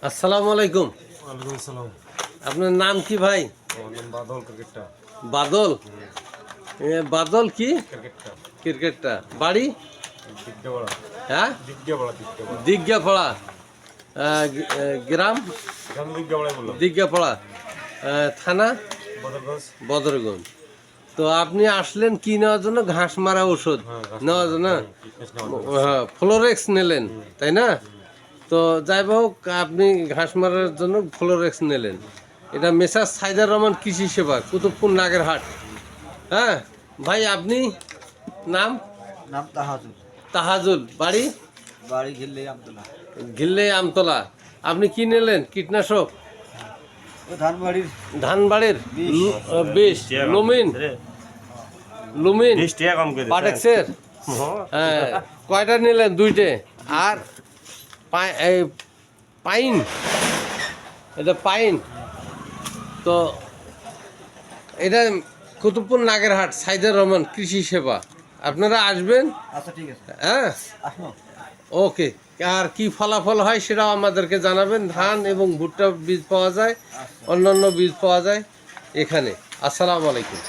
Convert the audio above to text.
আসসালামু আলাইকুম। ওয়ালাইকুম আসসালাম। আপনার নাম কি ভাই? আমার নাম বাদল ক্রিকেটটা। বাদল। বাদল কি? ক্রিকেটটা ক্রিকেটটা বাড়ি? দিগ্গেপাড়া। হ্যাঁ, দিগ্গেপাড়া দিগ্গেপাড়া দিগ্গাপাড়া। গ্রাম গ্রাম দিগ্গেপাড়াই বললাম। দিগ্গাপাড়া। থানা বদরগঞ্জ। বদরগঞ্জ। তো আপনি আসলেন কি নেওয়ার জন্য? ঘাস মারা ওষুধ হ্যাঁ, ঘাস নেওয়ার মারা, জন্য। ফিটনেস নেওয়ার জন্য। হ্যাঁ, ফ্লোরেক্স নিলেন তাই না? তো যাই হোক, আপনি ঘাস মারার জন্য ফ্লোরেক্স নিলেন। এটা মেসার সাইদার রহমান কৃষি সেবা, কুতুবপুর নাগেরহাট। হ্যাঁ ভাই, আপনি নাম? নাম তাহাজুল। তাহাজুল। বাড়ি? বাড়ি ঘিরলেই আমতলা। ঘিল্লে আমতলা। আপনি কি নিলেন? কীটনাশক? ও ধানবাড়ির ধানবাড়ির বিষ। বিষ। লুমিন লুমিন পাটেক্সের। হ্যাঁ, কয়টা নিলেন? দুইটে। আর পাইন, এটা পাইন। তো এটা কুতুবপুর নাগেরহাট সাইদুর রহমান কৃষি সেবা। আপনারা আসবেন। আচ্ছা ঠিক আছে, হ্যাঁ, আসো। ওকে। আর কি ফলাফল হয় সেটাও আমাদেরকে জানাবেন। ধান এবং ভুট্টা বীজ পাওয়া যায়, অন্যান্য বীজ পাওয়া যায় এখানে। আসসালামু আলাইকুম।